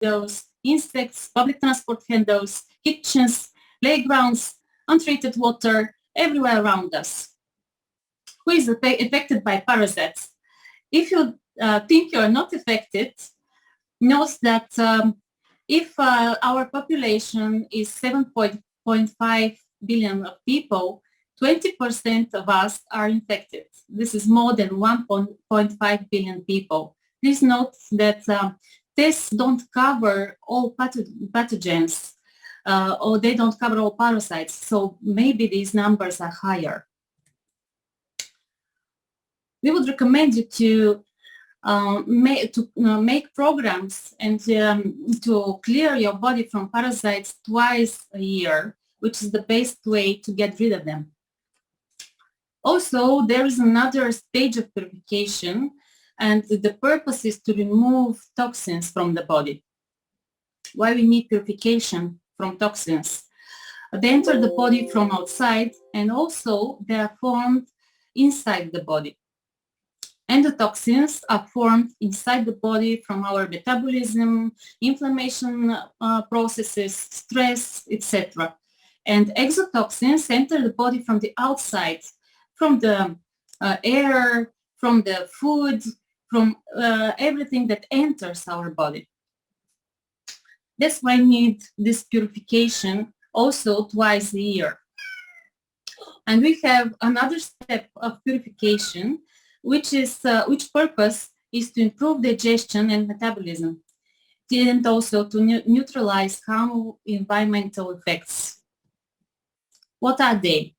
windows, insects, public transport handles, kitchens, playgrounds, untreated water, everywhere around us. Who is affected by parasites? If you think you are not affected, note that if our population is 7.5 billion of people, 20% of us are infected. This is more than 1.5 billion people. Please note that tests don't cover all pathogens or they don't cover all parasites, so maybe these numbers are higher. We would recommend you to make programs and to clear your body from parasites twice a year, which is the best way to get rid of them. Also, there is another stage of purification, and the purpose is to remove toxins from the body. Why we need purification from toxins? They enter the body from outside, and also they are formed inside the body. Endotoxins are formed inside the body from our metabolism, inflammation processes, stress, etc. And exotoxins enter the body from the outside, from the air, from the food, from everything that enters our body. That's why we need this purification also twice a year. And we have another step of purification, which purpose is to improve digestion and metabolism, and also to neutralize harmful environmental effects. What are they?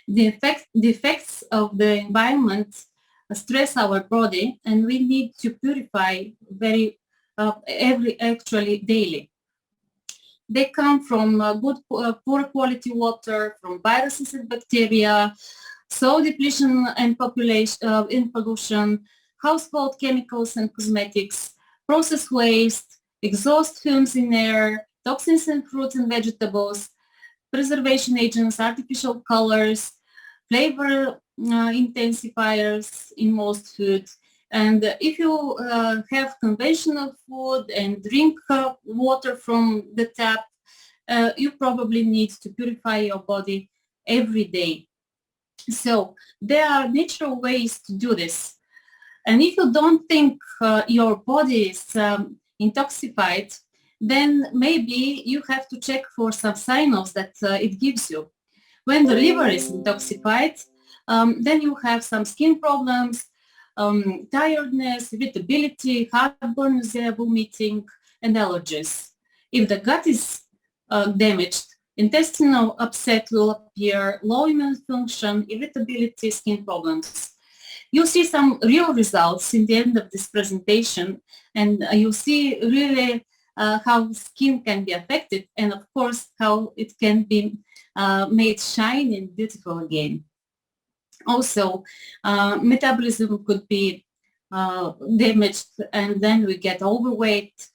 The effects of the environment stress our body, and we need to purify actually daily. They come from poor quality water, from viruses and bacteria, soil depletion and pollution, household chemicals and cosmetics, processed waste, exhaust fumes in air, toxins in fruits and vegetables, preservation agents, artificial colors, flavor intensifiers in most food. And if you have conventional food and drink water from the tap, you probably need to purify your body every day. So there are natural ways to do this. And if you don't think your body is intoxicated, then maybe you have to check for some signals that it gives you. When the liver is intoxicated, then you have some skin problems, tiredness, irritability, heartburn, vomiting, and allergies. If the gut is damaged, intestinal upset will appear, low immune function, irritability, skin problems. You'll see some real results in the end of this presentation, and you'll see really how skin can be affected, and of course how it can be made shiny and beautiful again. Also, metabolism could be damaged, and then we get overweight,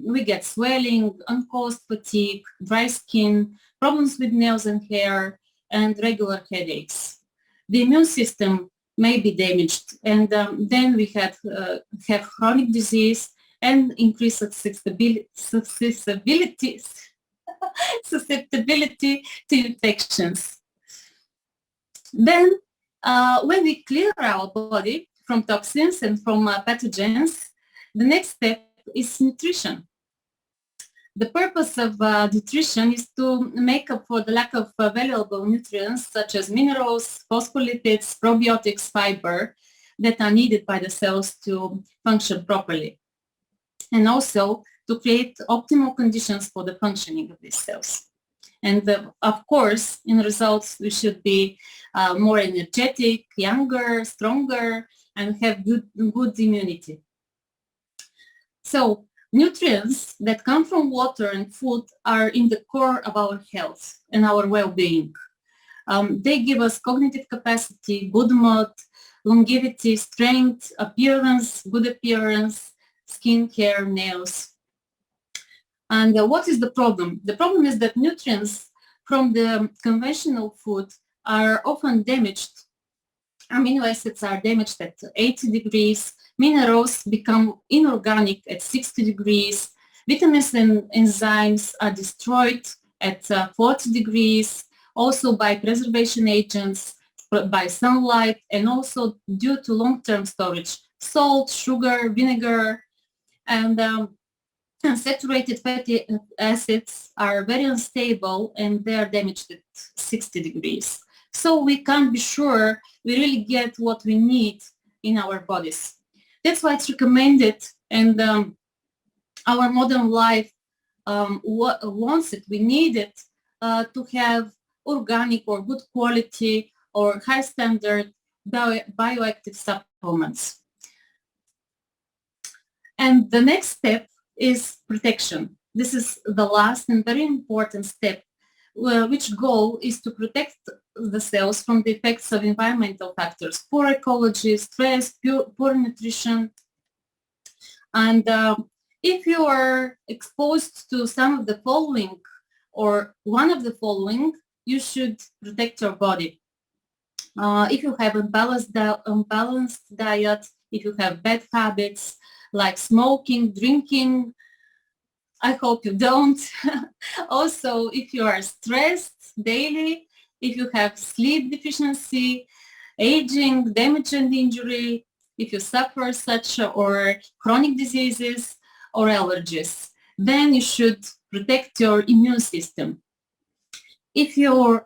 we get swelling, uncaused fatigue, dry skin, problems with nails and hair, and regular headaches. The immune system may be damaged, and then we have chronic disease and increased susceptibility to infections. Then, when we clear our body from toxins and from pathogens, the next step is nutrition. The purpose of nutrition is to make up for the lack of valuable nutrients such as minerals, phospholipids, probiotics, fiber that are needed by the cells to function properly, and also to create optimal conditions for the functioning of these cells. And of course, in results, we should be more energetic, younger, stronger, and have good immunity. So nutrients that come from water and food are in the core of our health and our well-being. They give us cognitive capacity, good mood, longevity, strength, appearance, good appearance, skin, hair, nails. And what is the problem? The problem is that nutrients from the conventional food are often damaged. Amino acids are damaged at 80 degrees. Minerals become inorganic at 60 degrees. Vitamins and enzymes are destroyed at 40 degrees, also by preservation agents, by sunlight, and also due to long-term storage. Salt, sugar, vinegar, and saturated fatty acids are very unstable and they are damaged at 60 degrees. So we can't be sure we really get what we need in our bodies. That's why it's recommended, and our modern life wants it, we need it, to have organic or good quality or high standard bioactive supplements. And the next step is protection. This is the last and very important step, which goal is to protect the cells from the effects of environmental factors, poor ecology, stress, poor nutrition. And if you are exposed to some of the following or one of the following, you should protect your body. If you have unbalanced diet, if you have bad habits like smoking, drinking, I hope you don't. Also, if you are stressed daily, if you have sleep deficiency, aging, damage and injury, if you suffer such or chronic diseases or allergies, then you should protect your immune system. If you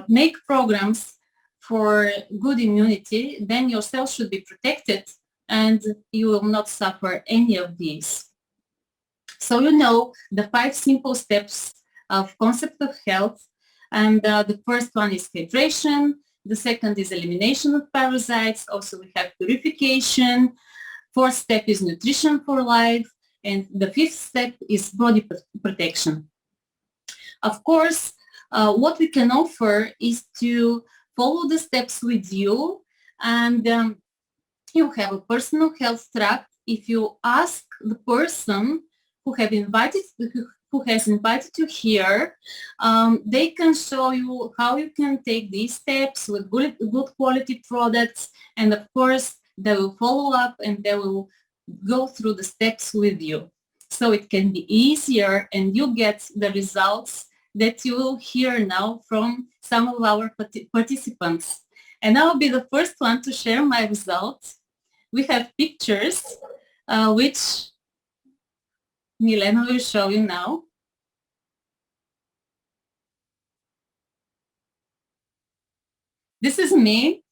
make programs for good immunity, then your cells should be protected and you will not suffer any of these. So you know the 5 simple steps of concept of health, and the first one is hydration, the second is elimination of parasites, also we have purification, 4th step is nutrition for life, and the 5th step is body protection. Of course, what we can offer is to follow the steps with you, and you have a personal health track. If you ask the person who has invited you here, they can show you how you can take these steps with good quality products, and of course they will follow up and they will go through the steps with you, so it can be easier and you get the results that you will hear now from some of our participants. And I'll be the first one to share my results. We have pictures which Milena will show you now. This is me.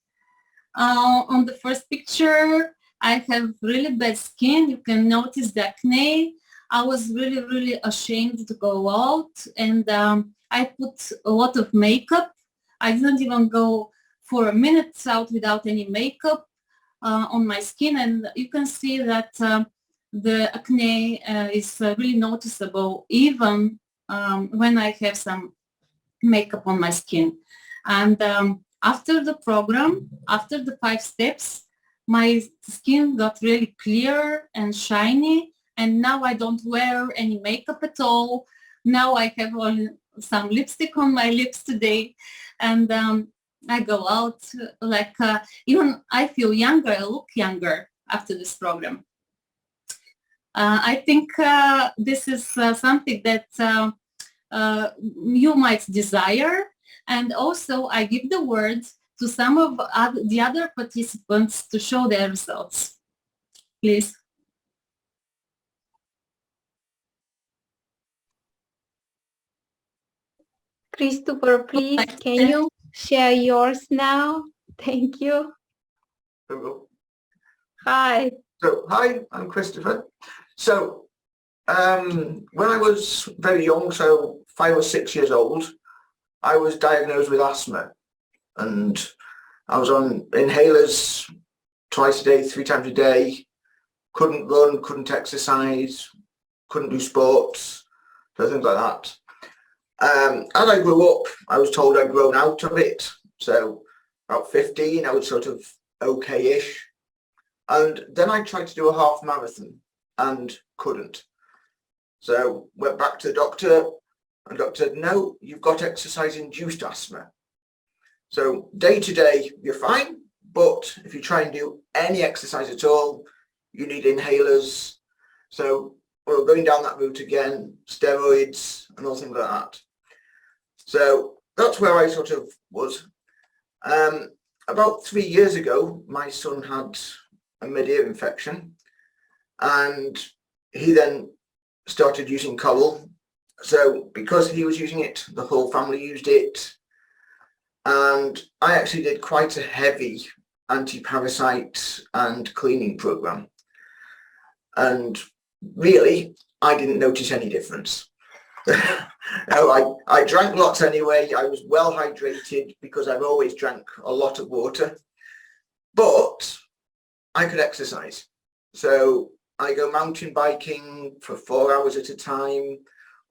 On the first picture, I have really bad skin. You can notice the acne. I was really ashamed to go out, and I put a lot of makeup. I didn't even go for a minute out without any makeup on my skin, and you can see that the acne is really noticeable even when I have some makeup on my skin. And after the program, after the 5 steps, my skin got really clear and shiny, and now I don't wear any makeup at all. Now I have only some lipstick on my lips today, and I go out like even I feel younger, I look younger after this program. I think this is something that you might desire, and also I give the word to some of the other participants to show their results. Please. Christopher, please, can you share yours now? Thank you. Hello. Hi. So, hi, I'm Christopher. So, when I was very young, so 5 or 6 years old, I was diagnosed with asthma, and I was on inhalers twice a day, 3 times a day, couldn't run, couldn't exercise, couldn't do sports, so things like that. As I grew up, I was told I'd grown out of it. So about 15, I was sort of okay-ish. And then I tried to do a half marathon and couldn't. So went back to the doctor, and the doctor said, no, you've got exercise-induced asthma. So day to day, you're fine. But if you try and do any exercise at all, you need inhalers. So well, going down that route again, steroids and all things like that. So that's where I sort of was. About 3 years ago, my son had a mid-ear infection, and he then started using coral. So because he was using it, the whole family used it, and I actually did quite a heavy anti-parasite and cleaning program, and really I didn't notice any difference. I drank lots anyway. I was well hydrated because I've always drank a lot of water, but I could exercise. So I go mountain biking for 4 hours at a time,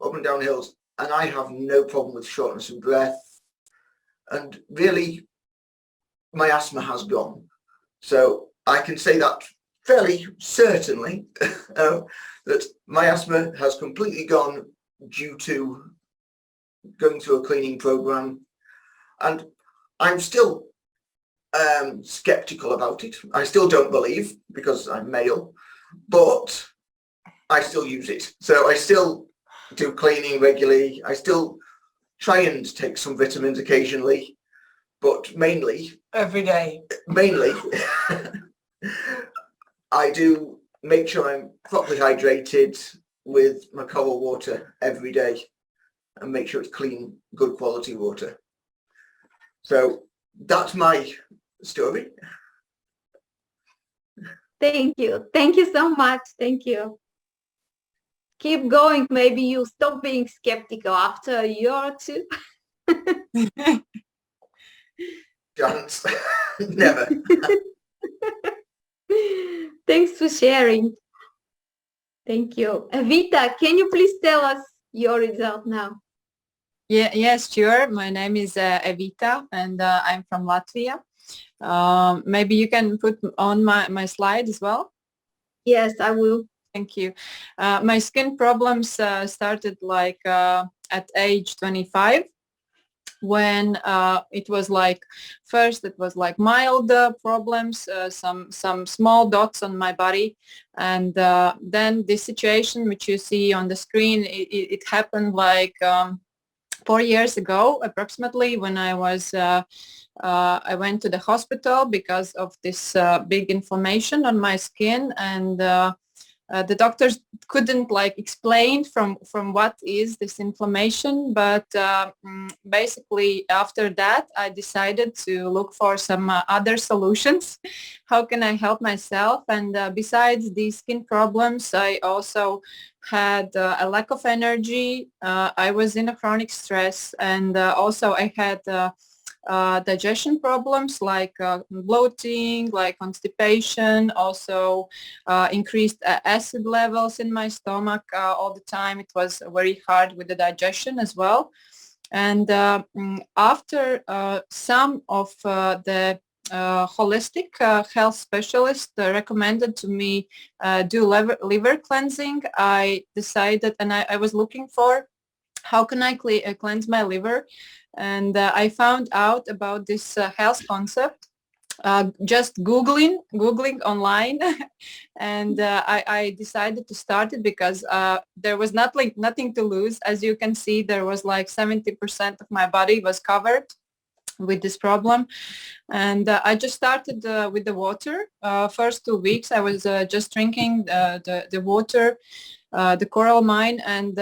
up and down hills, and I have no problem with shortness of breath. And really, my asthma has gone. So I can say that fairly certainly, that my asthma has completely gone due to going through a cleaning program. And I'm still skeptical about it. I still don't believe because I'm male, but I still use it. So I still do cleaning regularly. I still try and take some vitamins occasionally, but mainly Every day. Mainly I do make sure I'm properly hydrated with my coral water every day and make sure it's clean, good quality water. So that's my story. Thank you. Thank you so much. Thank you. Keep going. Maybe you stop being skeptical after a year or two. Chance. Never. Thanks for sharing. Thank you. Evita, can you please tell us your result now? Yeah, yes, sure. My name is Evita, and I'm from Latvia. Maybe you can put on my slide as well. Yes, I will. Thank you. My skin problems started like at age 25, when it was like, first it was like mild problems, some small dots on my body, and then this situation which you see on the screen, it happened like 4 years ago approximately, when I was I went to the hospital because of this big inflammation on my skin, and the doctors couldn't like explain from what is this inflammation, but basically after that I decided to look for some other solutions. How can I help myself? And besides these skin problems, I also had a lack of energy. I was in a chronic stress, and also I had digestion problems like bloating, like constipation, also increased acid levels in my stomach all the time. It was very hard with the digestion as well. And after some of the holistic health specialist recommended to me do liver cleansing, I decided, and I was looking for how can I cleanse my liver, and I found out about this health concept just googling online, and I decided to start it because there was nothing to lose. As you can see, there was like 70% of my body was covered with this problem, and I just started with the water. First 2 weeks I was just drinking the water, the coral mine, and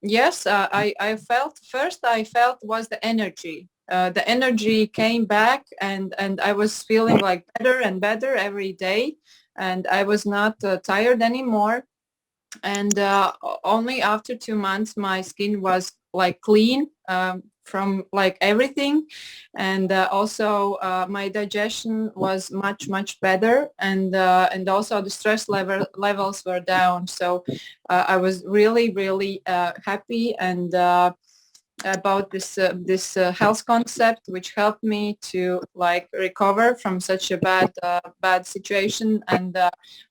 yes, I felt, first I felt was the energy. The energy came back, and I was feeling like better and better every day, and I was not tired anymore. And only after 2 months my skin was like clean from like everything, and also my digestion was much better, and also the stress levels were down. So I was really happy and about this health concept, which helped me to like recover from such a bad situation. And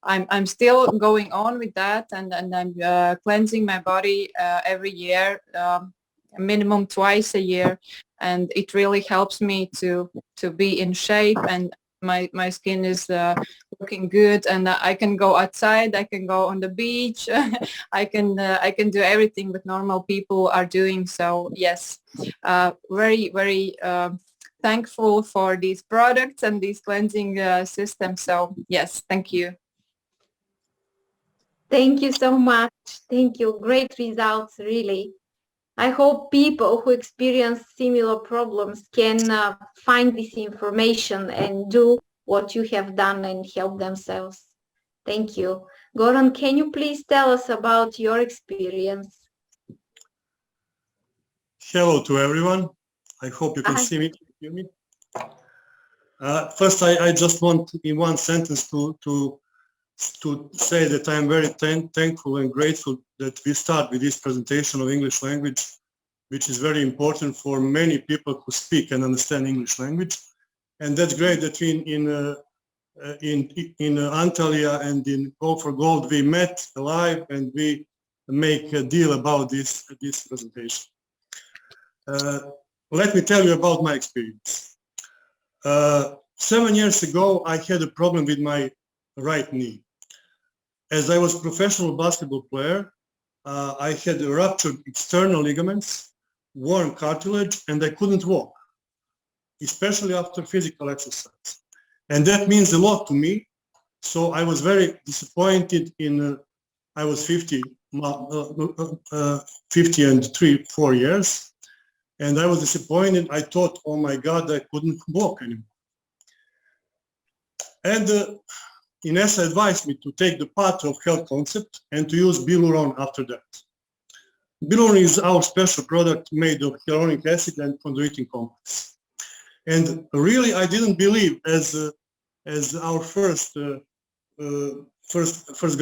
I'm still going on with that, and I'm cleansing my body every year, minimum twice a year, and it really helps me to be in shape, and my skin is looking good, and I can go outside, I can go on the beach, I can do everything that normal people are doing. So yes, very thankful for these products and these cleansing systems. So yes, thank you. Thank you so much. Thank you. Great results, really. I hope people who experience similar problems can find this information and do what you have done and help themselves. Thank you. Goran, can you please tell us about your experience? Hello to everyone. I hope you can see me, hear me. First, I just want in one sentence to say that I am very thankful and grateful that we start with this presentation of English language, which is very important for many people who speak and understand English language. And that's great that in Antalya and in Go for Gold we met live and we make a deal about this presentation. Let me tell you about my experience. 7 years ago, I had a problem with my right knee. As I was a professional basketball player, I had ruptured external ligaments, worn cartilage, and I couldn't walk, especially after physical exercse. And that means a lot to me. So I was very disappointed I was 50 and 4 years. And I was disappointed. I thought, oh my God, I couldn't walk anymore. And Inessa advised me to take the path of health concept and to use Biluron after that. Biluron is our special product made of hyaluronic acid and chondroitin complex. And really, I didn't believe, as our first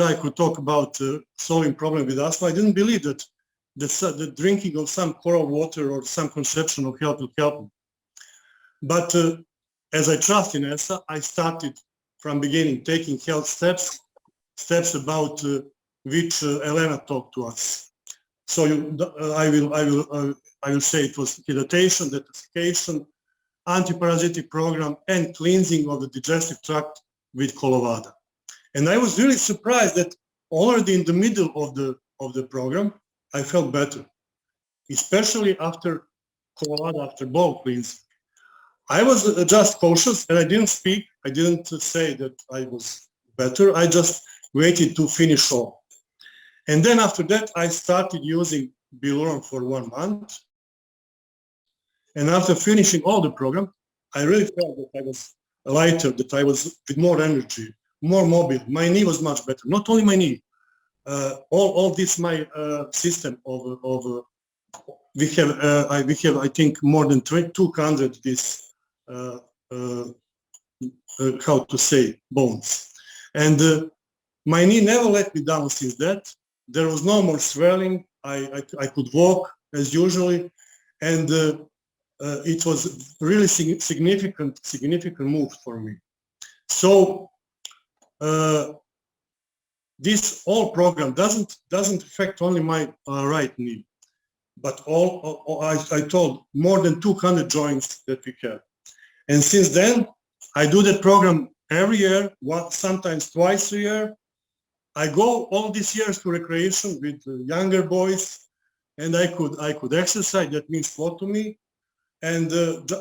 guy could talk about solving problem with asthma, I didn't believe that the drinking of some coral water or some conception of health will help me. But as I trust in Inessa, I started from beginning taking health steps about which Elena talked to us. So I will say it was hydratation, detoxification, antiparasitic program, and cleansing of the digestive tract with Kolovada. And I was really surprised that already in the middle of the program, I felt better, especially after Kolovada, after bowel cleansing. I was just cautious and I didn't speak. I didn't say that I was better. I just waited to finish all. And then after that, I started using Biluron for 1 month. And after finishing all the program, I really felt that I was lighter, that I was with more energy, more mobile. My knee was much better. Not only my knee, all this my system of we have I think more than 200 this how to say bones, and my knee never let me down since that. There was no more swelling. I could walk as usually, and it was really significant move for me. So this whole program doesn't affect only my right knee, but I told more than 200 joints that we have. And since then, I do that program every year, sometimes twice a year. I go all these years to recreation with younger boys, and I could exercise. That means a lot to me. And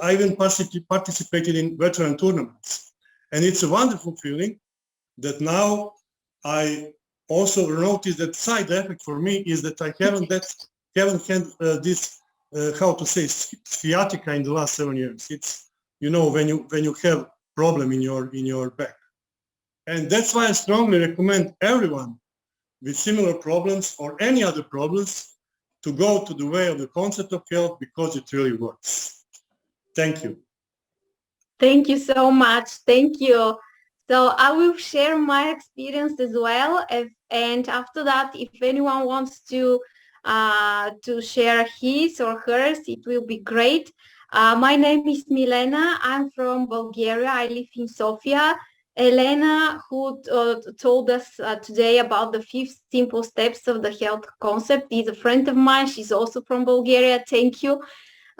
I even participated in veteran tournaments. And it's a wonderful feeling that now I also notice that side effect for me is that I haven't had this how to say sciatica in the last 7 years. It's, you know, when you have problem in your back. And that's why I strongly recommend everyone with similar problems or any other problems to go to the way of the concept of health, because it really works. Thank you. Thank you so much. Thank you. So I will share my experience as well. And after that, if anyone wants to share his or hers, it will be great. My name is Milena. I'm from Bulgaria. I live in Sofia. Elena, who told us today about the 5 simple steps of the health concept, is a friend of mine. She's also from Bulgaria. Thank you.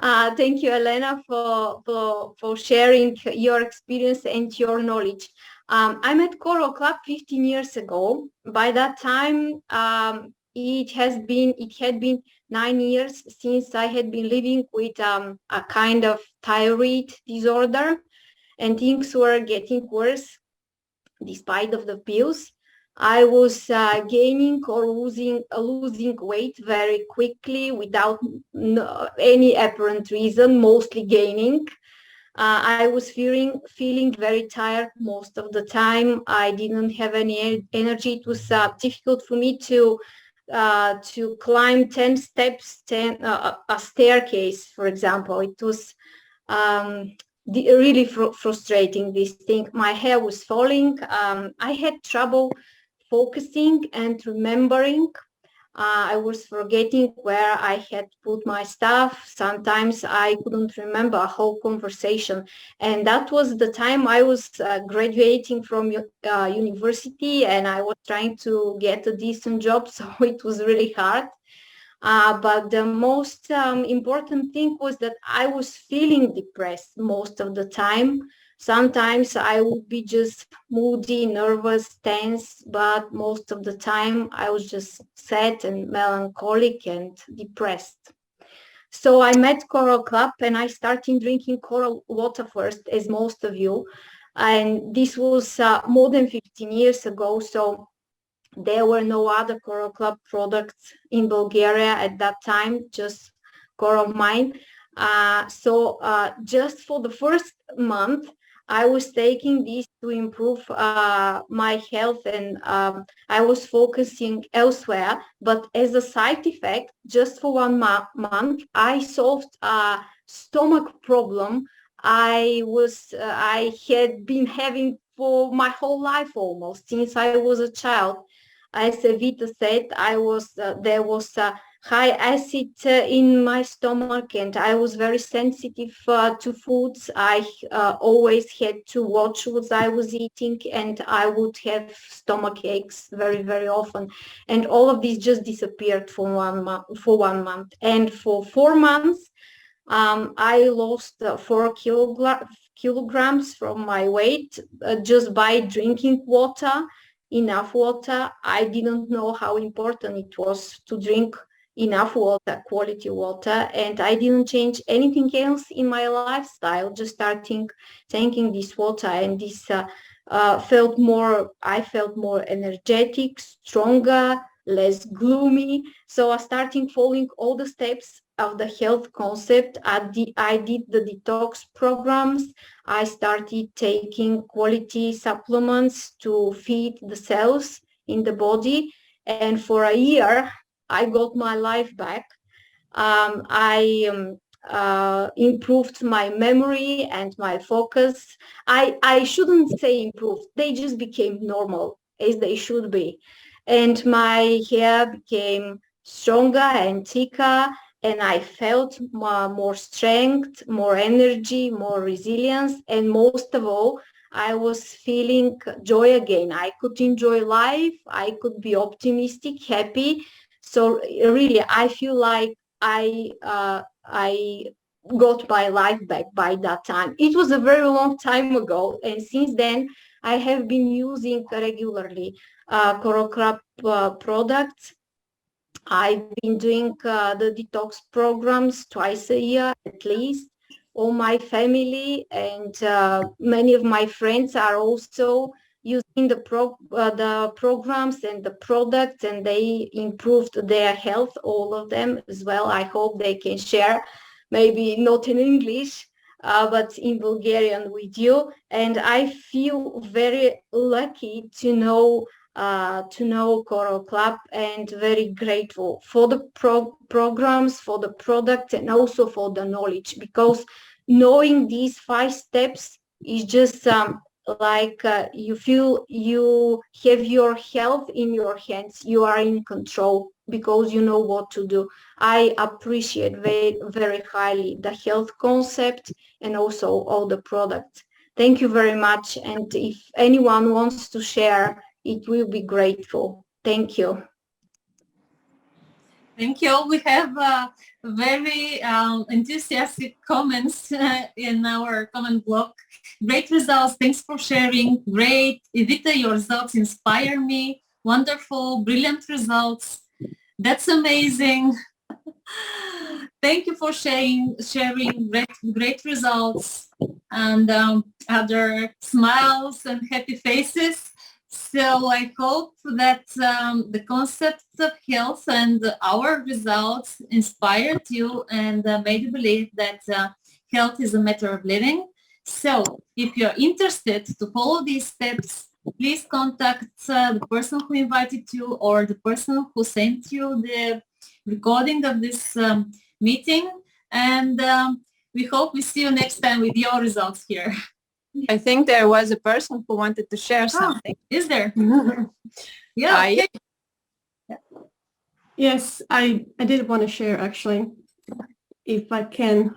Thank you, Elena, for sharing your experience and your knowledge. I met Coral Club 15 years ago. By that time, it had been 9 years since I had been living with a kind of thyroid disorder, and things were getting worse despite of the pills. I was gaining or losing weight very quickly without any apparent reason, mostly gaining. I was feeling very tired most of the time. I didn't have any energy. It was difficult for me to climb 10 steps, a staircase, for example. It was um, really frustrating, this thing. My hair was falling. I had trouble focusing and remembering. I was forgetting where I had put my stuff. Sometimes I couldn't remember a whole conversation. And that was the time I was graduating from university, and I was trying to get a decent job. So it was really hard. But the most important thing was that I was feeling depressed most of the time. Sometimes I would be just moody, nervous, tense, but most of the time I was just sad and melancholic and depressed. So I met Coral Club and I started drinking coral water first, as most of you. And this was more than 15 years ago. So there were no other Coral Club products in Bulgaria at that time, just Coral Mine. Just for the first month, I was taking this to improve my health, and I was focusing elsewhere. But as a side effect, just for 1 month, I solved a stomach problem I had been having for my whole life almost since I was a child. As Vita said, there was high acid in my stomach, and I was very sensitive to foods. I always had to watch what I was eating, and I would have stomach aches very, very often. And all of this just disappeared for 1 month. And for 4 months, I lost 4 kilograms from my weight just by drinking water, enough water. I didn't know how important it was to drink enough water, quality water, and I didn't change anything else in my lifestyle, just starting drinking this water, and this I felt more energetic, stronger, less gloomy. So I started following all the steps of the health concept. I did the detox programs. I started taking quality supplements to feed the cells in the body. And for a year, I got my life back. I improved my memory and my focus. I shouldn't say improved. They just became normal, as they should be. And my hair became stronger and thicker, and I felt more strength, more energy, more resilience, and most of all, I was feeling joy again. I could enjoy life. I could be optimistic, happy. So really, I feel like I got my life back by that time. It was a very long time ago, and since then, I have been using regularly Coral Club products. I've been doing the detox programs twice a year at least. All my family and many of my friends are also using the programs and the products, and they improved their health, all of them as well. I hope they can share, maybe not in English, but in Bulgarian with you. And I feel very lucky to know Coral Club, and very grateful for the programs, for the product, and also for the knowledge, because knowing these 5 steps is just you feel you have your health in your hands. You are in control because you know what to do. I appreciate very, very highly the health concept and also all the products. Thank you very much. And if anyone wants to share, it will be grateful. Thank you. Thank you. We have very enthusiastic comments in our comment block. Great results. Thanks for sharing. Great. Evita, your results inspire me. Wonderful. Brilliant results. That's amazing. Thank you for sharing great results and other smiles and happy faces. So I hope that the concept of health and our results inspired you and made you believe that health is a matter of living. So if you're interested to follow these steps, please contact the person who invited you or the person who sent you the recording of this meeting. And we hope we see you next time with your results here. I think there was a person who wanted to share something. Is there? Yeah. Okay. Yes, I did want to share actually, if I can.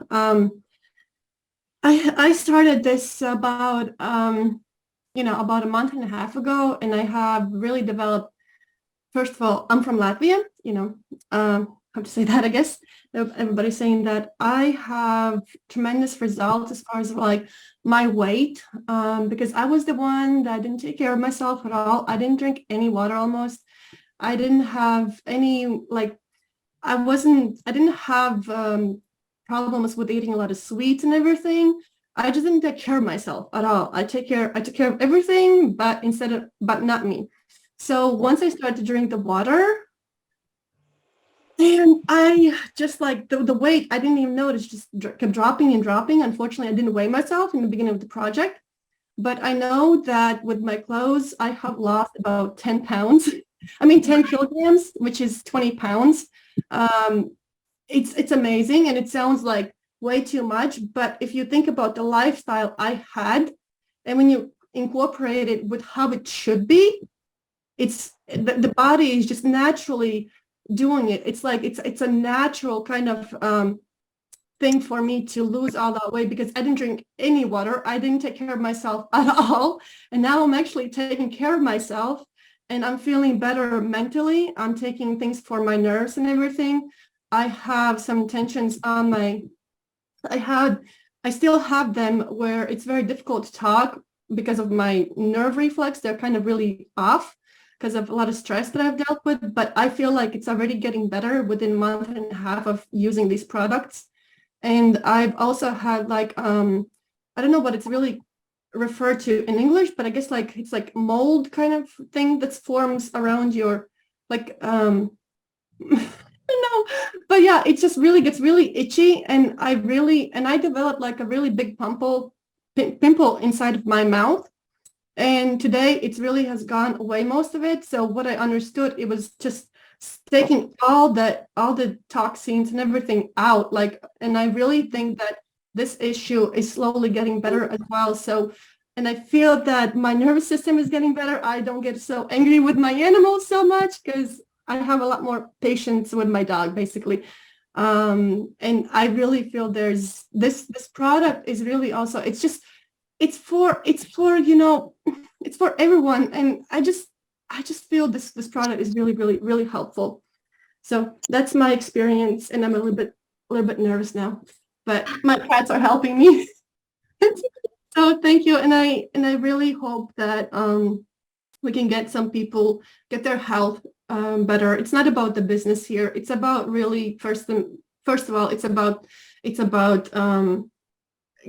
I started this about about a month and a half ago, and I have really developed. First of all, I'm from Latvia. Have to say that, I guess. Everybody's saying that. I have tremendous results as far as like my weight, because I was the one that didn't take care of myself at all. I didn't drink any water almost. I didn't have any, like, I didn't have problems with eating a lot of sweets and everything. I just didn't take care of myself at all. I took care of everything, but not me. So once I started to drink the water, and I just like the weight, I didn't even notice, just kept dropping and dropping. Unfortunately, I didn't weigh myself in the beginning of the project, but I know that with my clothes, I have lost about 10 pounds. 10 kilograms, which is 20 pounds. It's amazing, and it sounds like way too much, but if you think about the lifestyle I had, and when you incorporate it with how it should be, it's the body is just naturally doing it. It's like it's a natural kind of thing for me to lose all that weight, because I didn't drink any water. I didn't take care of myself at all, and now I'm actually taking care of myself, and I'm feeling better mentally. I'm taking things for my nerves and everything. I have some tensions on my, I still have them where it's very difficult to talk because of my nerve reflex. They're kind of really off because of a lot of stress that I've dealt with, but I feel like it's already getting better within a month and a half of using these products. And I've also had like, I don't know what it's really referred to in English, but I guess like it's like mold kind of thing that forms around your, like, I don't know, but yeah, it just really gets really itchy, and I developed like a really big pimple inside of my mouth. And today it really has gone away, most of it. So what I understood, it was just taking all the toxins and everything out, like, and I really think that this issue is slowly getting better as well. So, and I feel that my nervous system is getting better. I don't get so angry with my animals so much because I have a lot more patience with my dog, basically. And I really feel there's this product is really also, it's for everyone. And I just feel this product is really, really, really helpful. So that's my experience, and I'm a little bit nervous now, but my cats are helping me. So thank you, and I really hope that we can get some people get their health better. It's not about the business here. It's about really first of all, it's about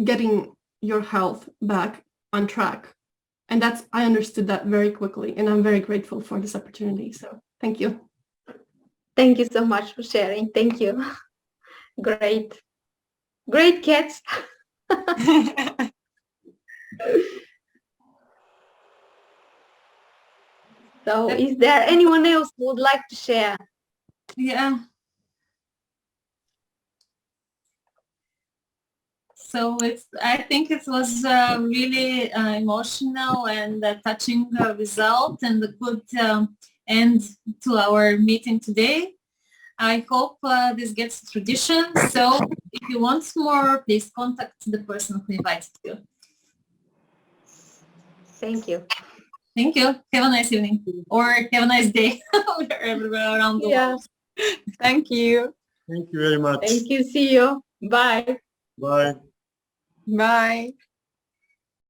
getting your health back on track, and I understood that very quickly, and I'm very grateful for this opportunity. So thank you. Thank you so much for sharing. Thank you. Great cats. So is there anyone else who would like to share? Yeah. So I think it was really emotional and touching result, and a good end to our meeting today. I hope this gets a tradition. So if you want more, please contact the person who invited you. Thank you. Thank you. Have a nice evening, or have a nice day wherever around the world. Thank you. Thank you very much. Thank you. See you. Bye. Bye. Bye.